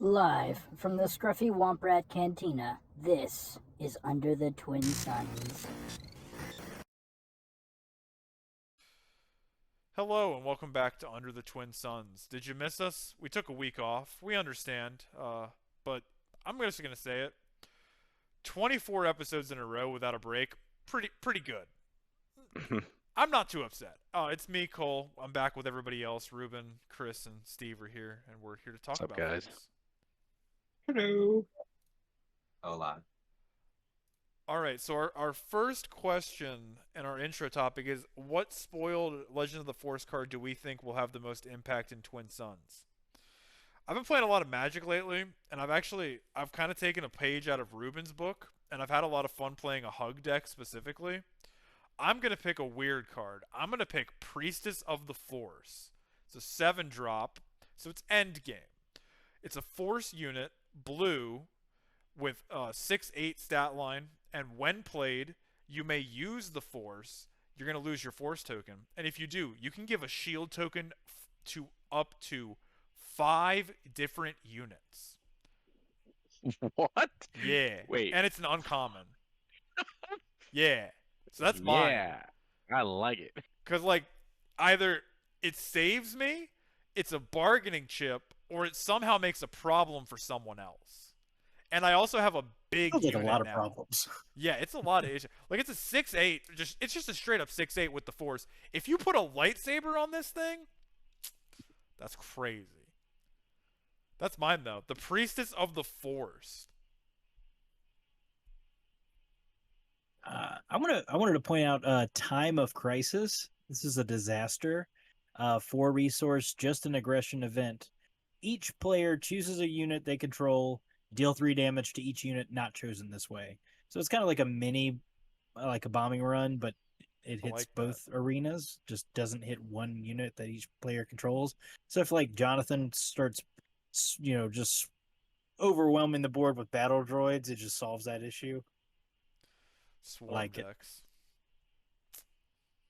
Live from the Scruffy Womp Rat Cantina, this is Under the Twin Suns. Hello and welcome back to Under the Twin Suns. Did you miss us? We took a week off. We understand, but I'm just gonna say it. 24 episodes in a row without a break, pretty good. I'm not too upset. It's me, Cole. I'm back with everybody else. Ruben, Chris, and Steve are here, and we're here to What's talk up, about guys? things. Hello. Hola. All right, so our first question and our intro topic is: what spoiled Legend of the Force card do we think will have the most impact in Twin Suns? I've been playing a lot of Magic lately, and I've kind of taken a page out of Ruben's book, and I've had a lot of fun playing a Hug deck specifically. I'm gonna pick a weird card. I'm gonna pick Priestess of the Force. It's a 7-drop, so it's end game. It's a Force unit, blue, with a 6/8 stat line, and when played, you may use the Force. You're gonna lose your Force token, and if you do, you can give a shield token to up to 5 different units. What? Yeah. Wait. And it's an uncommon. Yeah. So that's mine. Yeah, I like it. Because, like, either it saves me, it's a bargaining chip, or it somehow makes a problem for someone else. And I also have a big Sounds like a unit lot of now. problems. Yeah, it's a lot of issues. Like, it's a 6/8. It's just a straight up 6/8 with the Force. If you put a lightsaber on this thing, that's crazy. That's mine, though. The Priestess of the Force. I wanted to point out Time of Crisis. This is a disaster. 4 resource, just an aggression event. Each player chooses a unit they control, deal 3 damage to each unit not chosen this way. So it's kind of like a mini, like a bombing run, but it I hits like that. both arenas, just doesn't hit one unit that each player controls. So if like Jonathan starts, just overwhelming the board with battle droids, it just solves that issue. I Swarm like it. decks.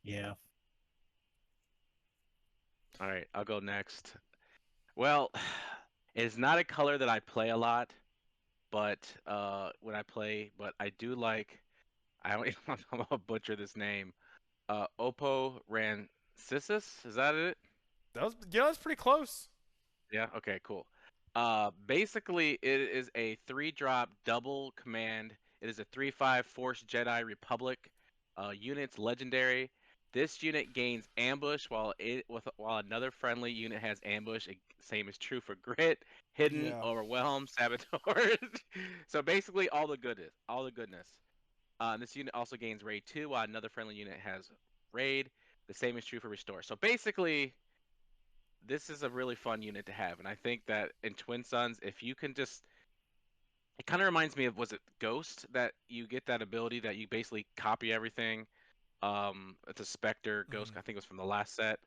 Yeah. All right, I'll go next. Well, it's not a color that I play a lot, but when I play, but I do like. I don't. I'm gonna butcher this name. Oppo Rancisis. Is that it? That's pretty close. Yeah. Okay. Cool. Basically, it is a 3-drop double command. It is a 3/5 Force Jedi Republic. Unit's legendary. This unit gains ambush while another friendly unit has ambush. Same is true for grit, hidden, Yeah. overwhelm, saboteur. So basically, all the goodness. This unit also gains raid 2 while another friendly unit has raid. The same is true for restore. So basically, this is a really fun unit to have, and I think that in Twin Suns, if you can just, it kind of reminds me of, was it Ghost, that you get that ability that you basically copy everything. It's a Spectre Ghost, Mm-hmm. I think it was from the last set.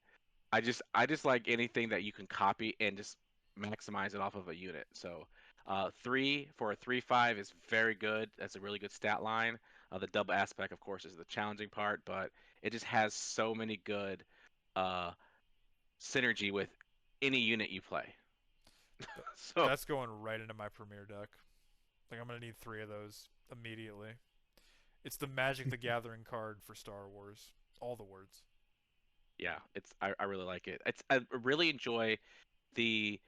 I just like anything that you can copy and just maximize it off of a unit. So, 3 for a 3/5 is very good. That's a really good stat line. The double aspect, of course, is the challenging part, but it just has so many good uh synergy with any unit you play. So That's going right into my premier deck. Like, I'm gonna need 3 of those immediately. It's the Magic the Gathering card for Star Wars. All the words. yeah, I really like it. I really enjoy the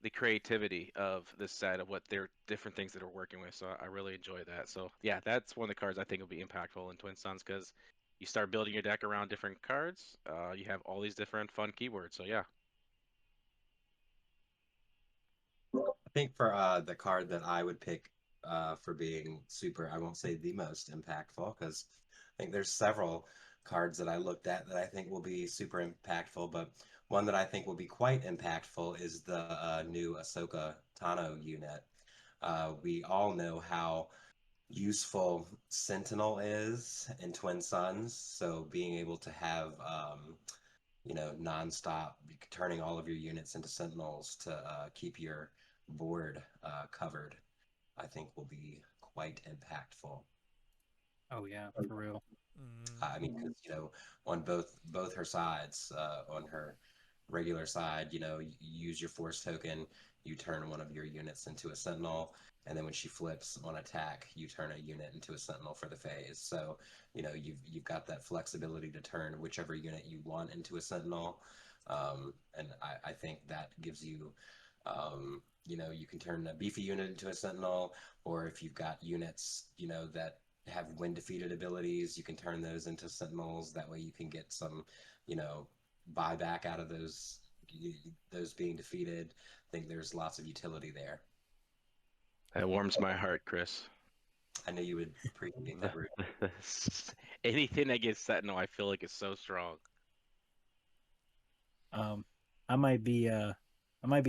the creativity of this set of what they're different things that are working with. So I really enjoy that. So yeah, that's one of the cards I think will be impactful in Twin Suns because you start building your deck around different cards. You have all these different fun keywords. So yeah. I think for the card that I would pick for being super, I won't say the most impactful because I think there's several cards that I looked at that I think will be super impactful, but one that I think will be quite impactful is the new Ahsoka Tano unit. We all know how useful Sentinel is in Twin Suns, so being able to have nonstop, turning all of your units into Sentinels to keep your board covered, I think will be quite impactful. Oh yeah, for real. I mean, because on both her sides, on her regular side, you use your force token, you turn one of your units into a sentinel, and then when she flips on attack, you turn a unit into a sentinel for the phase. So, you've got that flexibility to turn whichever unit you want into a sentinel. And I think that gives you, you can turn a beefy unit into a sentinel, or if you've got units, that have wind defeated abilities, you can turn those into sentinels. That way you can get some, buyback out of those being defeated. I think there's lots of utility there. That warms my heart, Chris. I knew you would appreciate that, Root. Anything that gets Sentinel, I feel like is so strong. I might be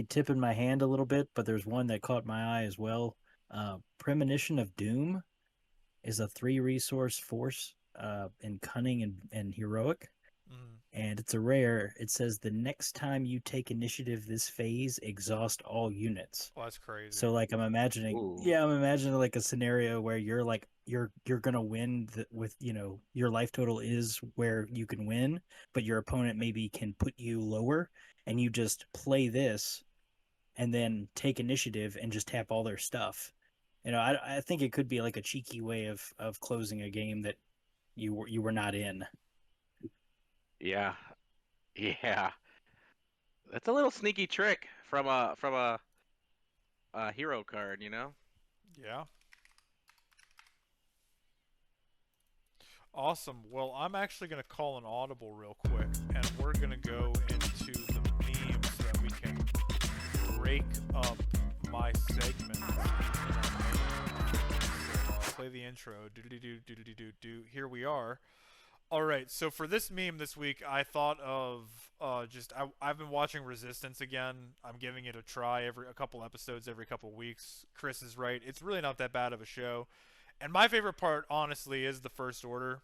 tipping my hand a little bit, but there's one that caught my eye as well. Premonition of Doom is a 3-resource force in cunning and heroic. And it's a rare. It says the next time you take initiative this phase, exhaust all units. Well, that's crazy. So like I'm imagining like a scenario where you're gonna win with your life total is where you can win, but your opponent maybe can put you lower, and you just play this, and then take initiative and just tap all their stuff. I think it could be like a cheeky way of closing a game that you were not in. Yeah. That's a little sneaky trick from a hero card, Yeah. Awesome. Well, I'm actually going to call an audible real quick, and we're going to go into the memes so that we can break up my segment. So, play the intro. Do. Here we are. All right. So for this meme this week, I thought of I've been watching Resistance again. I'm giving it a try a couple episodes every couple weeks. Chris is right. It's really not that bad of a show. And my favorite part, honestly, is the First Order.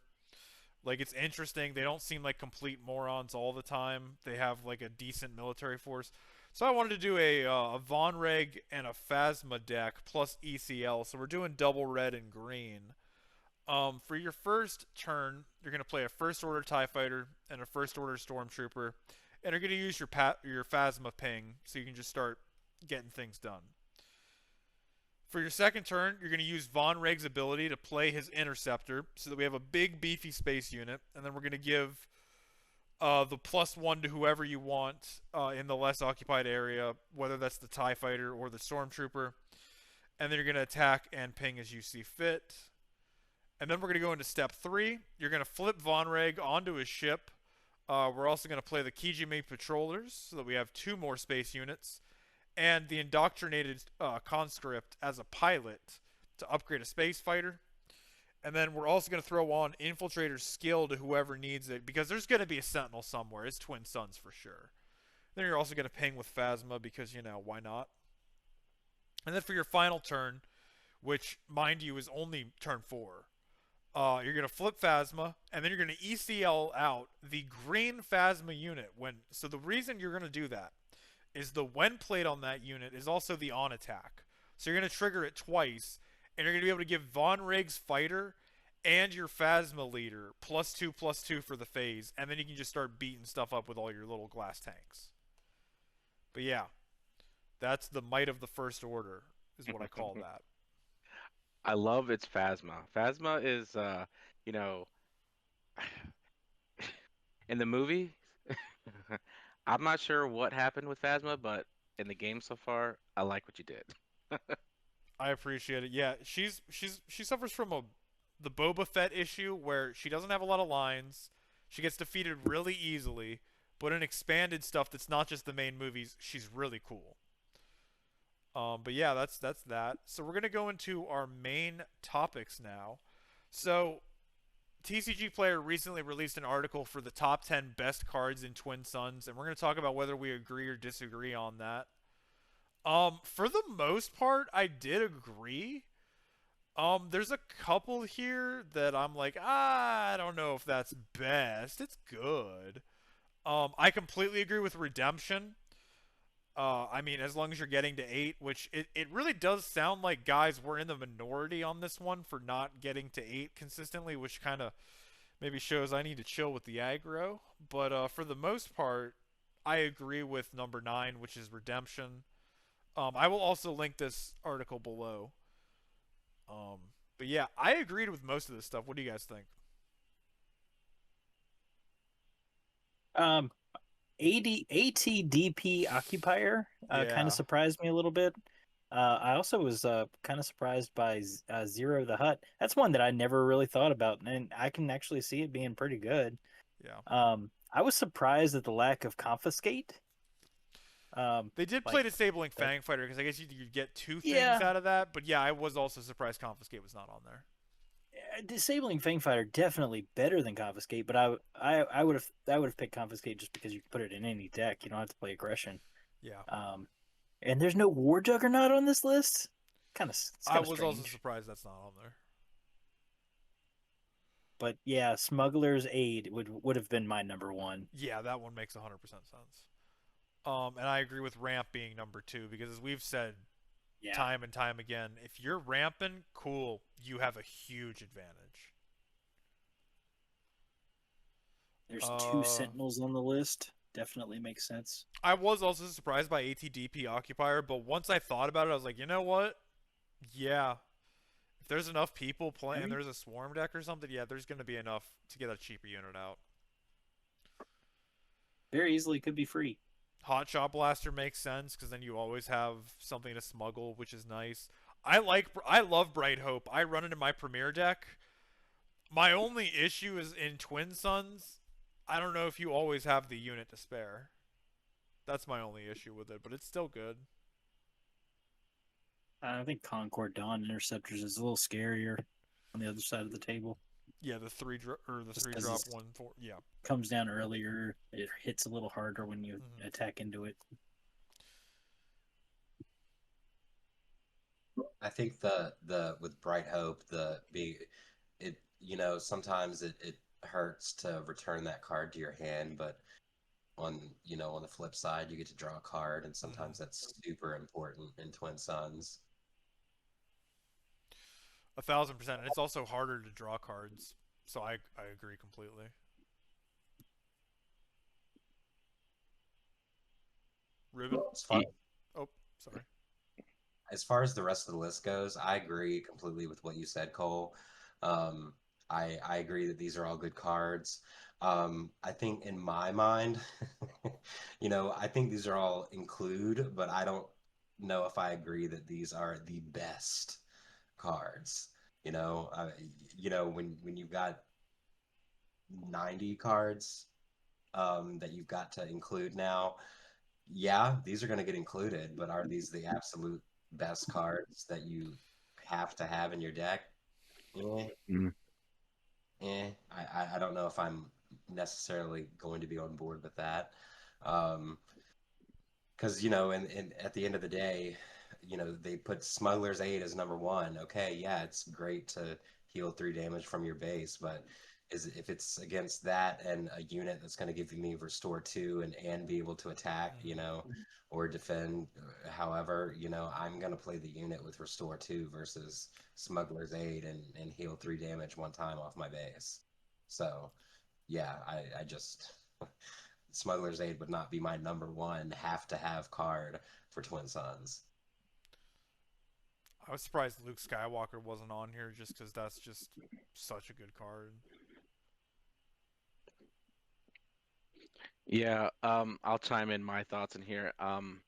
Like, it's interesting. They don't seem like complete morons all the time. They have, like, a decent military force. So I wanted to do a Von Reg and a Phasma deck plus ECL. So we're doing double red and green. For your first turn, you're going to play a First Order TIE Fighter and a First Order Stormtrooper. And you're going to use your Phasma ping so you can just start getting things done. For your second turn, you're going to use Von Reg's ability to play his Interceptor so that we have a big, beefy space unit. And then we're going to give the +1 to whoever you want in the less occupied area, whether that's the TIE Fighter or the Stormtrooper. And then you're going to attack and ping as you see fit. And then we're going to go into step 3. You're going to flip Von Reg onto his ship. We're also going to play the Kijimi Patrollers so that we have 2 more space units. And the Indoctrinated Conscript as a pilot to upgrade a space fighter. And then we're also going to throw on Infiltrator's Skill to whoever needs it, because there's going to be a Sentinel somewhere. It's Twin Suns for sure. Then you're also going to ping with Phasma because, why not? And then for your final turn, which, mind you, is only turn 4, you're going to flip Phasma, and then you're going to ECL out the green Phasma unit. So the reason you're going to do that is the when played on that unit is also the on attack. So you're going to trigger it twice, and you're going to be able to give Von Reg's fighter and your Phasma leader +2/+2 for the phase, and then you can just start beating stuff up with all your little glass tanks. But yeah, that's the might of the First Order, is what I call that. I love its Phasma. Phasma is, in the movie, I'm not sure what happened with Phasma, but in the game so far, I like what you did. I appreciate it. Yeah, she suffers from the Boba Fett issue where she doesn't have a lot of lines. She gets defeated really easily, but in expanded stuff that's not just the main movies, she's really cool. But yeah, that's that. So we're gonna go into our main topics now. So TCGPlayer recently released an article for the top 10 best cards in Twin Suns, and we're going to talk about whether we agree or disagree on that. For the most part, I did agree. There's a couple here that I'm like, I don't know if that's best. It's good. I completely agree with Redemption. I mean, as long as you're getting to 8, which it really does sound like guys were in the minority on this one for not getting to 8 consistently, which kind of maybe shows I need to chill with the aggro. But for the most part, I agree with number 9, which is Redemption. I will also link this article below. But yeah, I agreed with most of this stuff. What do you guys think? Um, ATDP occupier kind Yeah, of surprised me a little bit. I also was kind of surprised by Zero the Hut. That's one that I never really thought about, and I can actually see it being pretty good. yeah. I was surprised at the lack of confiscate. They did play Like, disabling Fang Fighter because I guess you could get two things yeah, out of that. But yeah, I was also surprised Confiscate was not on there. disabling Fang Fighter definitely better than confiscate, but I would have picked confiscate just because you can put it in any deck. You don't have to play aggression. Yeah, And there's no War Juggernaut on this list. It's I kind of was also strange. surprised that's not on there. But yeah, Smuggler's Aid would have been my number one. Yeah, that one makes 100% sense. And I agree with Ramp being number 2 because as we've said Yeah, time and time again, if you're ramping, cool, you have a huge advantage. there's two Uh, Sentinels on the list. Definitely makes sense. I was also surprised by ATDP Occupier, but once I thought about it, I was like, you know what? Yeah, if there's enough people I playing, mean, there's a swarm deck or something. Yeah, there's gonna be enough to get a cheaper unit out. very easily could be free. Hot Shot Blaster makes sense because then you always have something to smuggle, which is nice. I love Bright Hope. I run it in my Premier deck. My only issue is in Twin Suns. I don't know if you always have the unit to spare. That's my only issue with it, but it's still good. I think Concord Dawn Interceptors is a little scarier on the other side of the table. Yeah, the Just three 'cause drop it 1/4. Yeah. comes down earlier. It hits a little harder when you Mhm. attack into it. I think the with Bright Hope, the be it sometimes it hurts to return that card to your hand, but on the flip side, you get to draw a card, and Mhm. sometimes that's super important in Twin Suns. 1,000%. And it's also harder to draw cards. So I agree completely. Ruben? As far Oh, sorry. as far as the rest of the list goes, I agree completely with what you said, Cole. Um, I agree that these are all good cards. I think in my mind, I think these are all include, but I don't know if I agree that these are the best cards. When you've got 90 cards that you've got to include now, yeah, these are going to get included, but are these the absolute best cards that you have to have in your deck? Eh, Mm. I don't know if I'm necessarily going to be on board with that. Um, because and at the end of the day, they put Smuggler's Aid as number one. Okay, yeah, it's great to heal 3 damage from your base, but if it's against that and a unit that's going to give me restore 2 and be able to attack, Mhm. or defend, however, I'm going to play the unit with restore 2 versus Smuggler's Aid and heal 3 damage one time off my base. So yeah, I just Smuggler's Aid would not be my number one have to have card for Twin Suns. I was surprised Luke Skywalker wasn't on here just because that's just such a good card. Yeah, I'll chime in my thoughts in here. I'm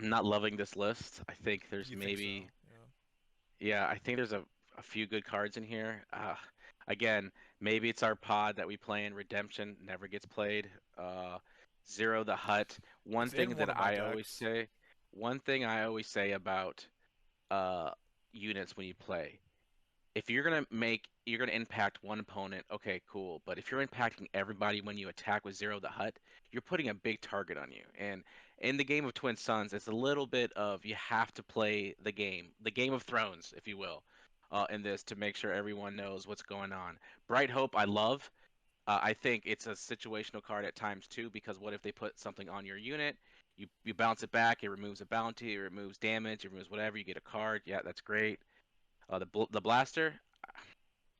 not loving this list. I think there's You think so? maybe, Yeah. yeah, I think there's a few good cards in here. Again, maybe it's our pod that we play in. Redemption never gets played. Uh, Zero the Hut. It's in one of my decks. One thing I always say about uh units when you play, if you're gonna impact one opponent, okay, cool. But if you're impacting everybody when you attack with Zero the Hut, you're putting a big target on you. And in the game of Twin Suns, it's a little bit of you have to play the Game of Thrones, if you will, in this to make sure everyone knows what's going on. Bright Hope, I love. I think it's a situational card at times too, because what if they put something on your unit? You bounce it back, it removes a bounty, it removes damage, it removes whatever, you get a card. Yeah, that's great. The blaster,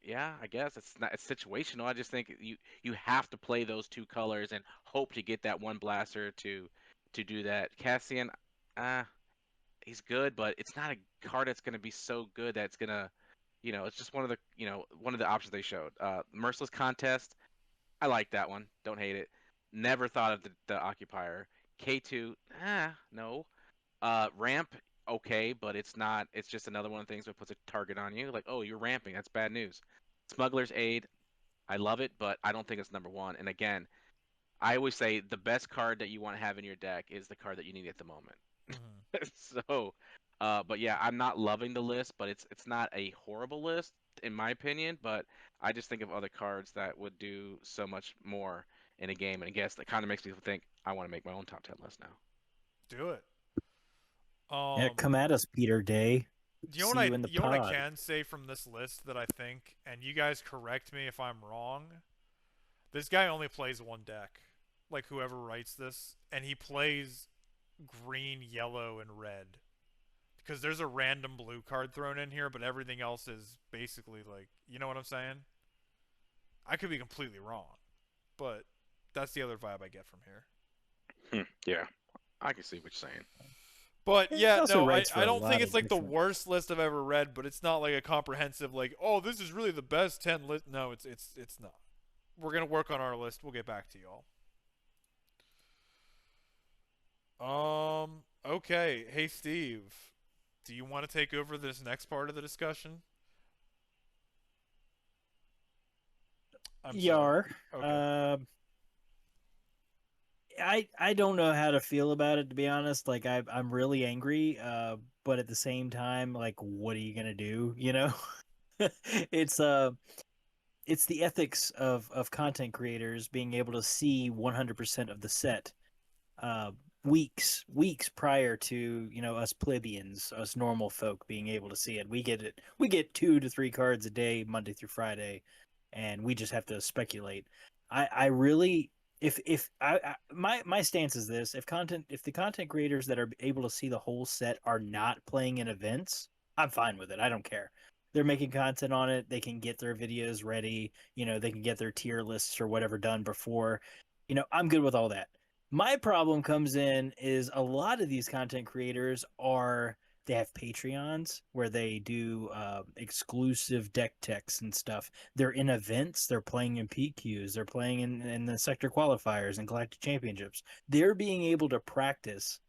yeah, I guess it's situational. I just think you have to play those two colors and hope to get that one blaster to do that. Cassian, ah. he's good, but it's not a card that's gonna be so good that it's gonna, it's just one of the options they showed. Merciless Contest, I like that one. Don't hate it. Never thought of the Occupier. K2, no. Ramp, okay, but it's not. It's just another one of the things that puts a target on you. Like, oh, you're ramping. That's bad news. Smuggler's Aid, I love it, but I don't think it's number one. And again, I always say the best card that you want to have in your deck is the card that you need at the moment. Mhm. So, but yeah, I'm not loving the list, but it's not a horrible list in my opinion. But I just think of other cards that would do so much more in a game, and I guess that kind of makes me think I want to make my own top 10 list now. Do it. Yeah, Um, come at us, Peter Day. do you know See what I you in the you know what I pod. can say from this list that I think, and you guys correct me if I'm wrong. This guy only plays one deck, like whoever writes this, and he plays green, yellow, and red. Because there's a random blue card thrown in here, but everything else is basically like, you know what I'm saying? I could be completely wrong, but that's the other vibe I get from here. Yeah, I can see what you're saying. But He yeah, also no, writes for I a don't think lot it's of like the different. worst list I've ever read, but it's not like a comprehensive like, oh, this is really the best 10 list. No, it's not. We're gonna work on our list. We'll get back to y'all. Okay. Hey, Steve, do you want to take over this next part of the discussion? I'm sorry. Yar. Okay. I don't know how to feel about it, to be honest. Like I'm really angry, but at the same time, like, what are you gonna do? You know, it's it's the ethics of content creators being able to see 100% of the set, uh, weeks prior to, us plebeians, us normal folk being able to see it. We get 2 to 3 cards a day, Monday through Friday, and we just have to speculate. I really, if my stance is this: if the content creators that are able to see the whole set are not playing in events, I'm fine with it. I don't care. They're making content on it. They can get their videos ready. They can get their tier lists or whatever done before. I'm good with all that. My problem comes in is a lot of these content creators they have Patreons where they do exclusive deck techs and stuff. They're in events, they're playing in PQs, they're playing in the sector qualifiers and galactic championships. They're being able to practice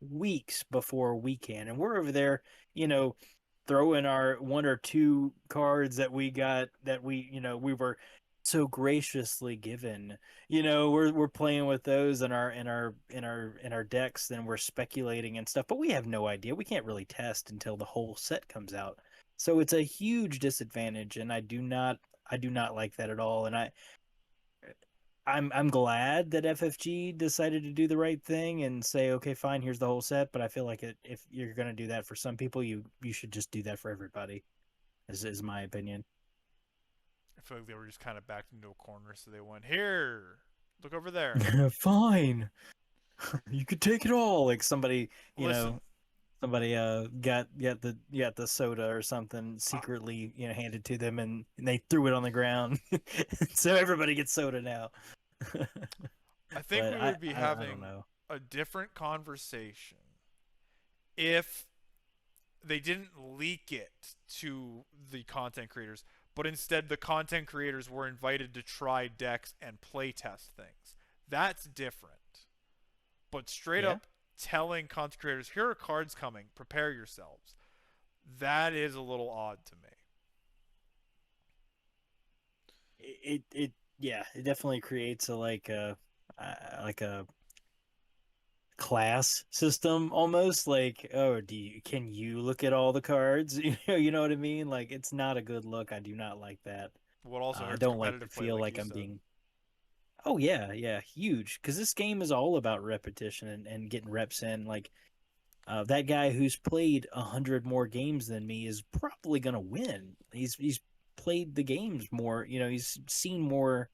weeks before we can, and we're over there, you know, throw in our 1 or 2 cards that we got, that we were so graciously given. We're playing with those in our decks, then we're speculating and stuff, but we have no idea. We can't really test until the whole set comes out. So it's a huge disadvantage, and I do not like that at all. And I'm glad that FFG decided to do the right thing and say, okay, fine, here's the whole set. But I feel like if you're gonna do that for some people, you should just do that for everybody. Is my opinion. I feel like they were just kind of backed into a corner, so they went, here, look over there. Fine, you could take it all. Like somebody, Listen, got the soda or something secretly, handed to them, and they threw it on the ground, so everybody gets soda now. I think But we I, would be I I don't having know. a different conversation if they didn't leak it to the content creators, but instead the content creators were invited to try decks and play test things. That's different. But straight Yeah. up telling content creators, here are cards coming, prepare yourselves. That is a little odd to me. It yeah, it definitely creates like a class system almost, like, oh, can you look at all the cards? You know what I mean? Like, it's not a good look. I do not like that. What also I hurts don't like to competitive play, feel like like you I'm said. being. Oh yeah, yeah, huge, because this game is all about repetition and getting reps in. Like, that guy who's played 100 more games than me is probably gonna win. He's played the games more. He's seen more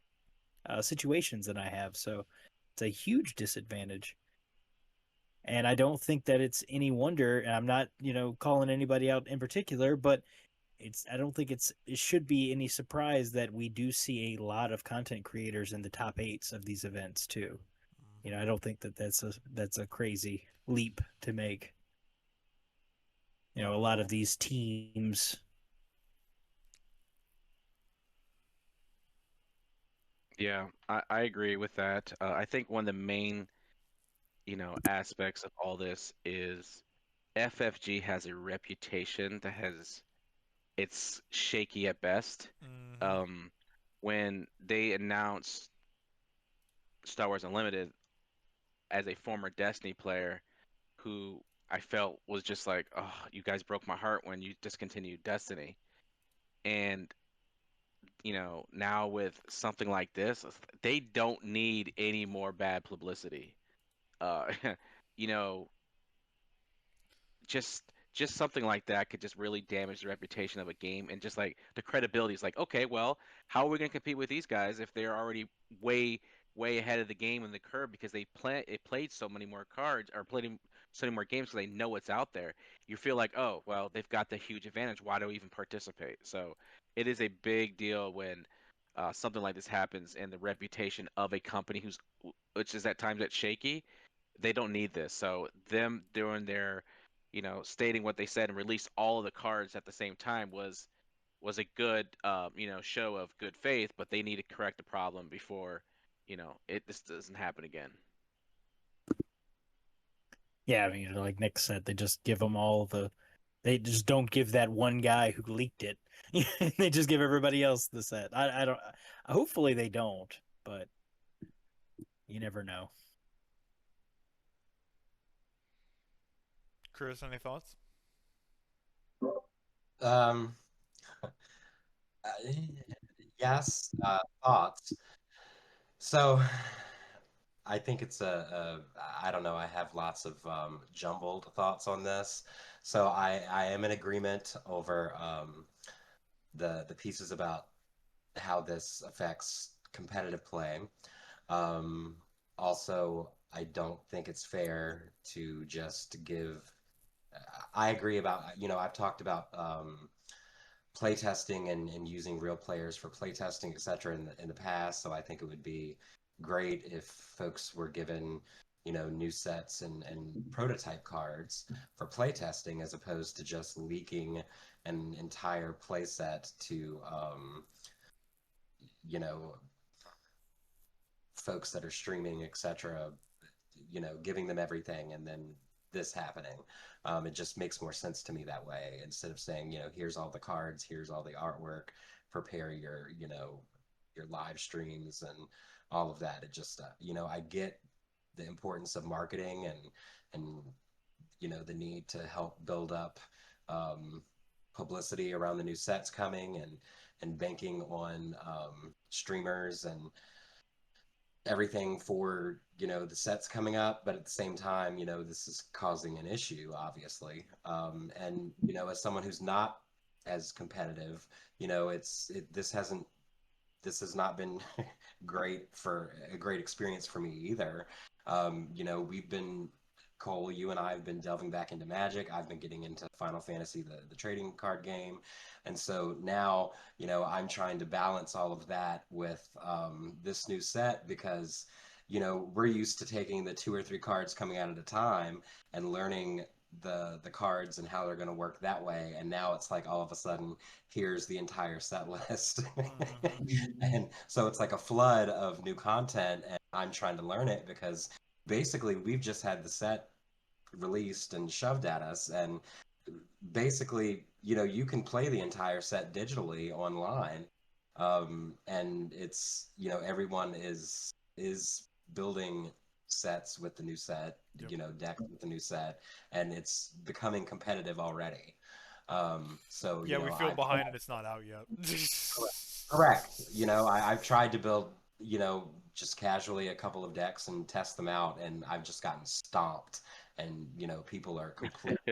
situations than I have, so it's a huge disadvantage. And I don't think that it's any wonder, and I'm not, calling anybody out in particular, but I don't think it should be any surprise that we do see a lot of content creators in the top eights of these events too. I don't think that that's a crazy leap to make. a lot of these teams. Yeah, I agree with that. I think one of the main, aspects of all this is FFG has a reputation that it's shaky at best. Mm-hmm. Um, when they announced Star Wars Unlimited, as a former Destiny player who I felt was just like, oh, you guys broke my heart when you discontinued Destiny. And, now with something like this, they don't need any more bad publicity. Uh, you know, just something like that could just really damage the reputation of a game and just like the credibility is like, okay, well, how are we going to compete with these guys if they're already way ahead of the game in the curve because it played so many more cards or played so many more games so they know what's out there. You feel like, oh, well, they've got the huge advantage. Why do we even participate? So it is a big deal when something like this happens and the reputation of a company which is at times that shaky, they don't need this. So them doing their, stating what they said and release all of the cards at the same time was a good, show of good faith. But they need to correct the problem before, this doesn't happen again. Yeah, I mean, like Nick said, they just give them all the. They just don't give that one guy who leaked it. They just give everybody else the set. I don't. Hopefully they don't, but you never know. Chris, any thoughts? Um, yes, thoughts. So, I think it's I don't know, I have lots of jumbled thoughts on this. So I am in agreement over the pieces about how this affects competitive play. Um, Also, I don't think it's fair to just give. I agree about, I've talked about playtesting and using real players for playtesting, etc. In the past. So I think it would be great if folks were given, new sets and prototype cards for playtesting as opposed to just leaking an entire playset to, you know, folks that are streaming, etc. Giving them everything and then this happening. It just makes more sense to me that way instead of saying, here's all the cards, here's all the artwork, prepare your, your live streams and all of that. It just, I get the importance of marketing and, the need to help build up publicity around the new sets coming and banking on streamers and everything for the sets coming up, but at the same time this is causing an issue obviously, and as someone who's not as competitive, this has not been great for a great experience for me either. We've been, Cole, you and I have been delving back into Magic. I've been getting into Final Fantasy, the trading card game. And so now, I'm trying to balance all of that with this new set because, we're used to taking the 2 or 3 cards coming out at a time and learning the cards and how they're going to work that way. And now it's like all of a sudden, here's the entire set list. And so it's like a flood of new content, and I'm trying to learn it because basically we've just had the set released and shoved at us, and basically you can play the entire set digitally online, and it's everyone is building sets with the new set, Yep. decks with the new set, and it's becoming competitive already. So Yeah, we feel I've behind and it's not out yet. correct. I've tried to build, just casually a couple of decks and test them out, and I've just gotten stomped. And people are completely,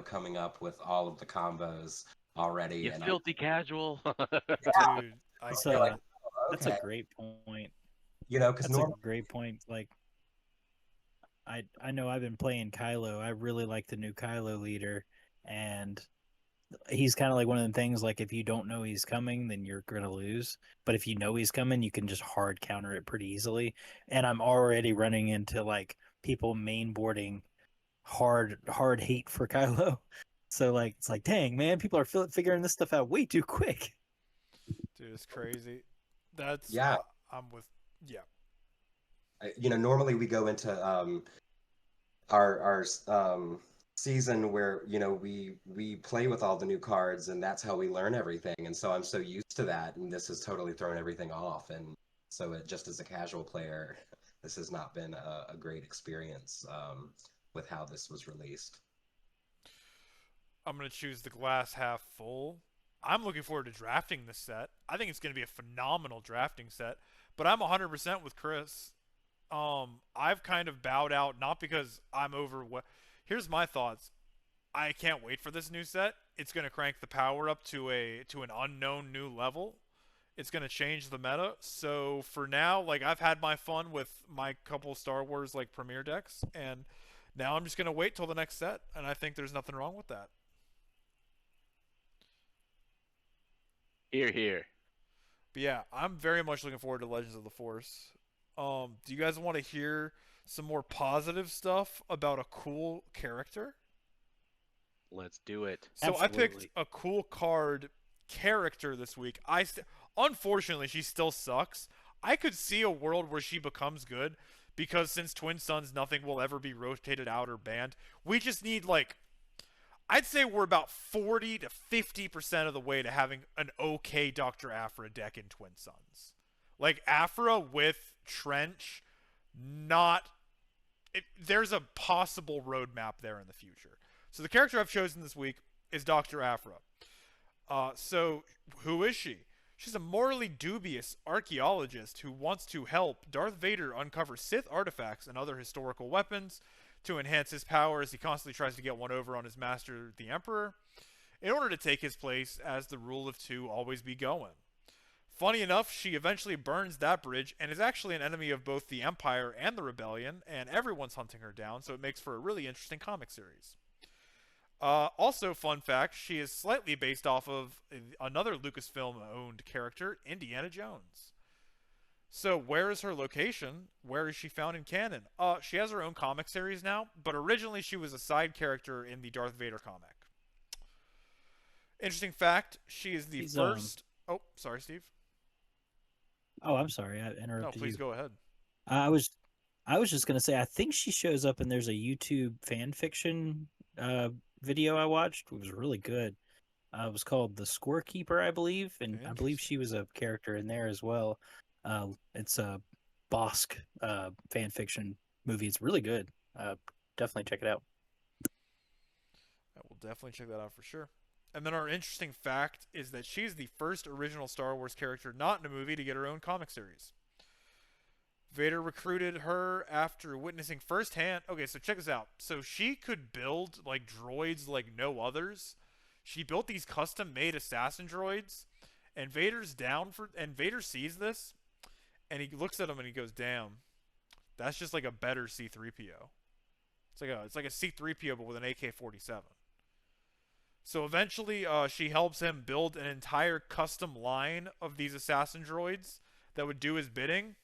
coming up with all of the combos already, You and I'm filthy casual. yeah, Dude, I That's you're like, a "Oh, that's a okay, great point. because That's a normally, great point. Like I know I've been playing Kylo. I really like the new Kylo leader, and he's kind of like one of the things. Like if you don't know he's coming, then you're gonna lose. But if you know he's coming, you can just hard counter it pretty easily. And I'm already running into like people mainboarding hard hate for Kylo. So like it's like, dang man, people are figuring this stuff out way too quick. Dude, it's crazy. That's Yeah, I'm with yeah. normally we go into our season where we play with all the new cards, and that's how we learn everything. And so I'm so used to that, and this has totally thrown everything off. And so just as a casual player, this has not been a great experience with how this was released. I'm gonna choose the glass half full. I'm looking forward to drafting this set. I think it's gonna be a phenomenal drafting set. But I'm 100% with Chris. I've kind of bowed out, not because I'm over what. Here's my thoughts. I can't wait for this new set. It's gonna crank the power up to an unknown new level. It's gonna change the meta. So for now, like I've had my fun with my couple Star Wars like premiere decks, and now I'm just gonna wait till the next set, and I think there's nothing wrong with that. Here, here. But yeah, I'm very much looking forward to Legends of the Force. Do you guys want to hear some more positive stuff about a cool character? Let's do it. So I picked Absolutely. a cool card character this week. Unfortunately, she still sucks. I could see a world where she becomes good because since Twin Suns nothing will ever be rotated out or banned. We just need like I'd say we're about 40 to 50% of the way to having an okay Dr. Aphra deck in Twin Suns. Like Aphra with Trench, not there's a possible roadmap there in the future. So the character I've chosen this week is Dr. Aphra. So who is she? She's a morally dubious archaeologist who wants to help Darth Vader uncover Sith artifacts and other historical weapons to enhance his power as he constantly tries to get one over on his master, the Emperor, in order to take his place as the rule of two always be going. Funny enough, she eventually burns that bridge and is actually an enemy of both the Empire and the Rebellion, and everyone's hunting her down, so it makes for a really interesting comic series. Also, fun fact, she is slightly based off of another Lucasfilm-owned character, Indiana Jones. So where is her location? Where is she found in canon? She has her own comic series now, but originally she was a side character in the Darth Vader comic. Interesting fact, she is the first... Oh, sorry, Steve. Oh, I'm sorry, I No, interrupted please you. go ahead. I was just gonna say, I think she shows up and there's a YouTube fan fiction video I watched. It was really good. It was called The Scorekeeper, I believe, and I believe she was a character in there as well. It's a Bosk fan fiction movie. It's really good. Definitely check it out. I will definitely check that out for sure. And then our interesting fact is that she's the first original Star Wars character not in a movie to get her own comic series. Vader recruited her after witnessing firsthand. Okay, so check this out. So she could build like droids like no others. She built these custom-made assassin droids, and Vader sees this, and he looks at him and he goes, "Damn, that's just like a better C-3PO. It's like a C-3PO but with an AK-47." So eventually, she helps him build an entire custom line of these assassin droids that would do his bidding.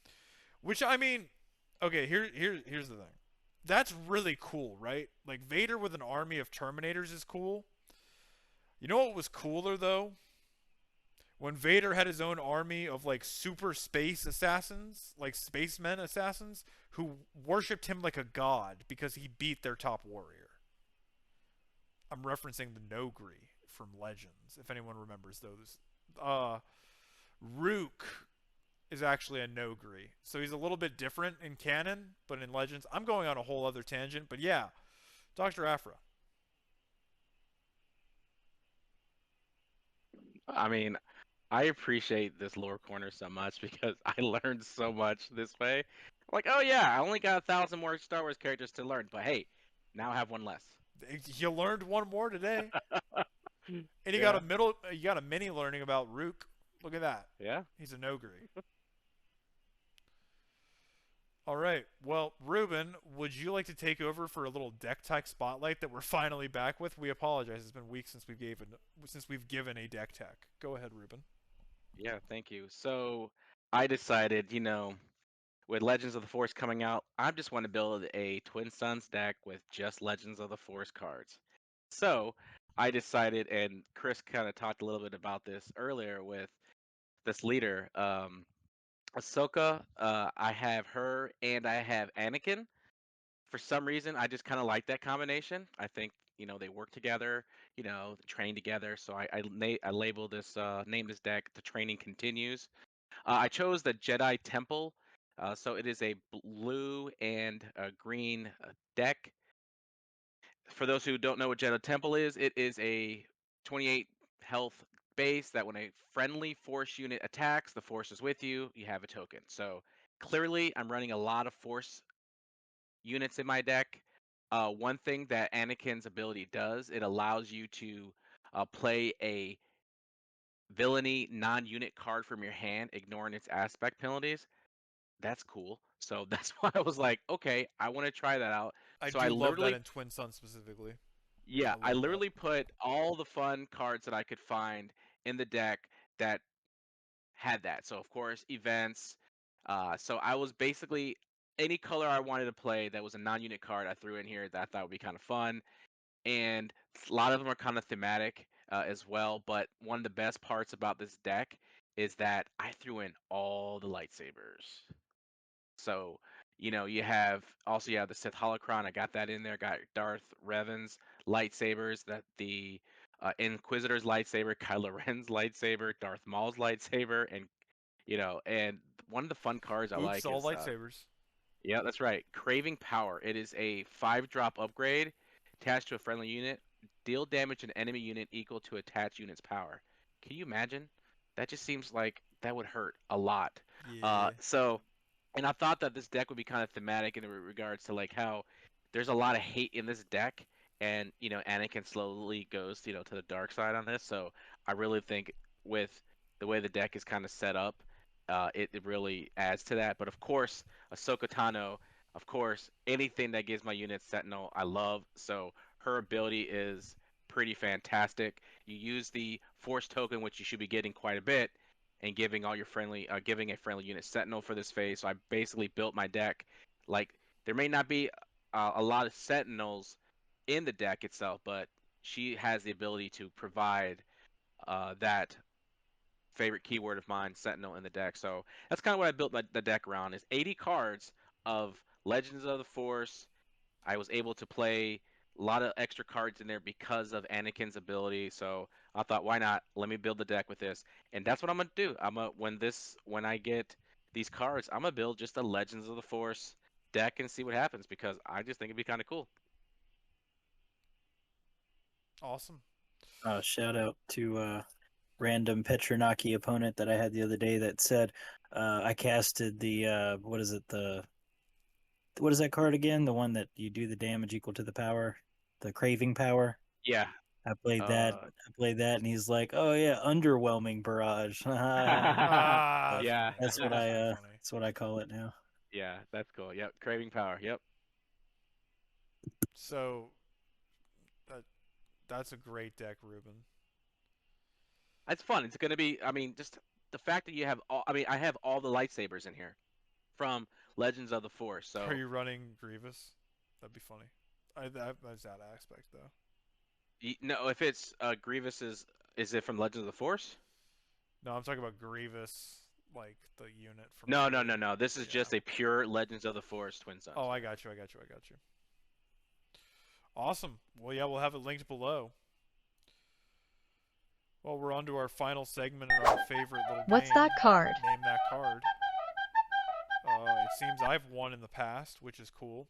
Which, I mean, okay, here's the thing. That's really cool, right? Like, Vader with an army of Terminators is cool. You know what was cooler, though? When Vader had his own army of, like, super space assassins, like spacemen assassins, who worshipped him like a god because he beat their top warrior. I'm referencing the Nogri from Legends, if anyone remembers those. Rook is actually a Nogri. So he's a little bit different in canon, but in Legends, I'm going on a whole other tangent. But yeah, Dr. Aphra. I mean, I appreciate this lore corner so much because I learned so much this way. Like, oh yeah, I only got 1,000 more Star Wars characters to learn, but hey, now I have one less. You learned one more today. And you Yeah. got a mini learning about Rook. Look at that. Yeah. He's a Nogri. All right. Well, Ruben, would you like to take over for a little deck tech spotlight that we're finally back with? We apologize. It's been weeks since we've given a deck tech. Go ahead, Ruben. Yeah, thank you. So I decided, with Legends of the Force coming out, I just want to build a Twin Suns deck with just Legends of the Force cards. So I decided, and Chris kind of talked a little bit about this earlier with this leader, Ahsoka. I have her and I have Anakin. For some reason, I just kind of like that combination. I think they work together, they train together. So I label this name this deck "The Training Continues." I chose the Jedi Temple. So it is a blue and a green deck. For those who don't know what Jedi Temple is, it is a 28 health base that when a friendly Force unit attacks, the Force is with you. You have a token. So clearly, I'm running a lot of Force units in my deck. One thing that Anakin's ability does, it allows you to play a villainy non-unit card from your hand, ignoring its aspect penalties. That's cool. So that's why I was like, okay, I want to try that out. I So I do love that literally, in Twin Sun specifically. yeah, I I love that. literally put all the fun cards that I could find in the deck that had that. So of course, events. So I was basically any color I wanted to play that was a non-unit card, I threw in here that I thought would be kind of fun. And a lot of them are kind of thematic as well. But one of the best parts about this deck is that I threw in all the lightsabers. So, you have also the Sith Holocron. I got that in there. Got Darth Revan's lightsabers. That the Inquisitor's lightsaber, Kylo Ren's lightsaber, Darth Maul's lightsaber, and one of the fun cards I Oops, like all is lightsabers. yeah, that's right. Craving Power. It is a 5-drop upgrade attached to a friendly unit. Deal damage to an enemy unit equal to attached unit's power. Can you imagine? That just seems like that would hurt a lot. Yeah. And I thought that this deck would be kind of thematic in regards to like how there's a lot of hate in this deck, and Anakin slowly goes to the dark side on this. So I really think with the way the deck is kind of set up, it really adds to that. But of course, Ahsoka Tano, of course, anything that gives my unit Sentinel, I love. So her ability is pretty fantastic. You use the Force token, which you should be getting quite a bit, and giving a friendly unit Sentinel for this phase. So I basically built my deck like there may not be a lot of Sentinels in the deck itself, but she has the ability to provide that favorite keyword of mine, Sentinel, in the deck. So that's kind of what I built the deck around: is 80 cards of Legends of the Force. I was able to play a lot of extra cards in there because of Anakin's ability. So I thought, why not? Let me build the deck with this, and that's what I'm gonna do. When I get these cards, I'm gonna build just a Legends of the Force deck and see what happens because I just think it'd be kind of cool. Awesome. Shout out to random Petronaki opponent that I had the other day that said I casted the what is that card again? The one that you do the damage equal to the power, the craving power. Yeah. I played that. Uh, And he's like, "Oh yeah, underwhelming barrage." So Ah, that's yeah. funny. That's pretty funny. that's what I call it now. Yeah, that's cool. Yep, Craving Power. Yep. So that's a great deck, Ruben. It's fun. It's gonna be. I mean, just the fact that you have all. I mean, I have all the lightsabers in here from Legends of the Force. Are So you running Grievous? That'd be funny. That's that aspect though. no, if it's Grievous's, is it from Legends of the Force? No, I'm talking about Grievous, like the unit from No, no, the. no, no. This is Yeah. just a pure Legends of the Force Twin Suns. Oh, I got you. I got you. I got you. Awesome. Well, yeah, we'll have it linked below. Well, we're on to our final segment and our favorite little What's game. that card? Name that card. It seems I've won in the past, which is cool.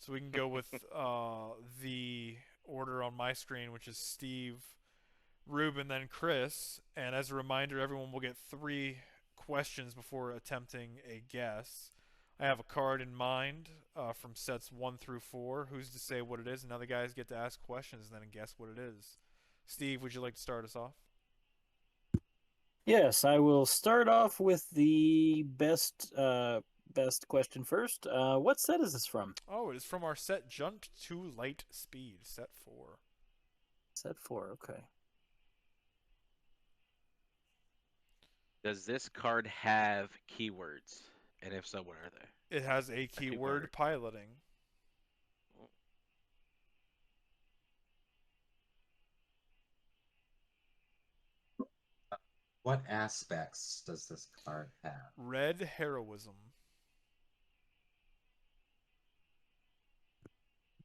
So we can go with the order on my screen, which is Steve, Ruben, then Chris. And as a reminder, everyone will get 3 questions before attempting a guess. I have a card in mind from sets 1 through 4. Who's to say what it is? And now the guys get to ask questions and then guess what it is. Steve, would you like to start us off? Yes, I will start off with the best question first. What set is this from? Oh, it is from our set Jump to Light Speed, set 4. Set 4, okay. Does this card have keywords And if so, what are they? It has a keyword piloting. What aspects does this card have? Red heroism.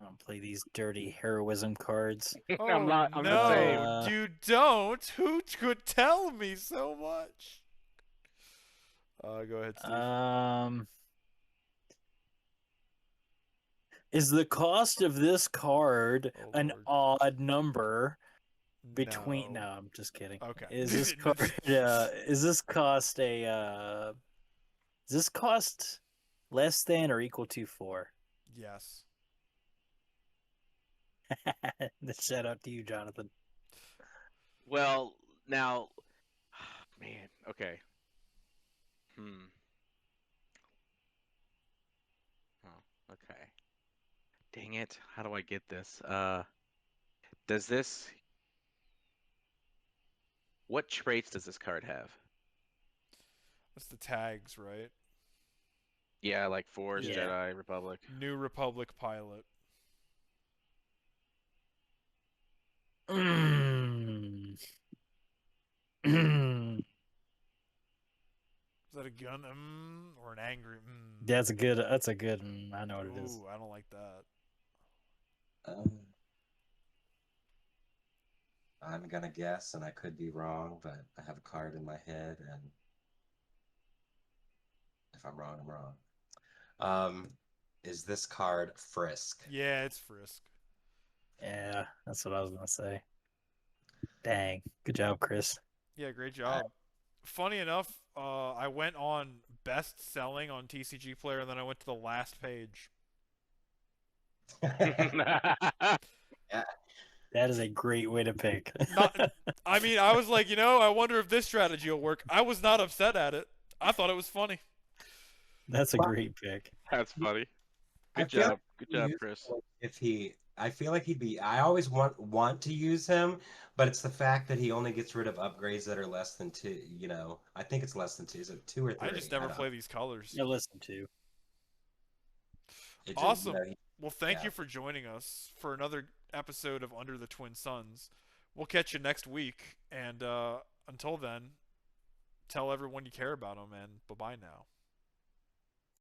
I don't play these dirty heroism cards. Oh I'm no, the same. you don't. Who could tell me so much? Go ahead, Steve. Is the cost of this card Oh, an Lord. odd number between? No. No, I'm just kidding. Okay. Is this card? Is this cost a? Does this cost less than or equal to 4? Yes. Shout out to you, Jonathan. Well, now, man, okay. Oh, okay. Dang it. How do I get this? Does this... What traits does this card have? That's the tags, right? Yeah, like Force, Yeah. Jedi, Republic. New Republic pilot. Is that a gun? Or an angry? That's a good. That's a good. I know what it is. Ooh, I don't like that. I'm gonna guess, and I could be wrong, but I have a card in my head, and if I'm wrong, I'm wrong. Is this card Frisk? Yeah, it's Frisk. Yeah, that's what I was gonna say. Dang, good job, Chris. Yeah, great job. Funny enough, I went on best selling on TCGPlayer, and then I went to the last page. Yeah. That is a great way to pick. I mean, I was like, I wonder if this strategy will work. I was not upset at it. I thought it was funny. That's a great pick. That's funny. I Good feel job. like Good job, use- Chris. I feel like he'd be. I always want to use him, but it's the fact that he only gets rid of upgrades that are less than 2. I think it's less than 2. Is it 2 or 3? I just never don't play know. these colors. Yeah, listen to. It just, Awesome. Well, thank yeah. you for joining us for another episode of Under the Twin Suns. We'll catch you next week, and until then, tell everyone you care about them, and bye-bye now.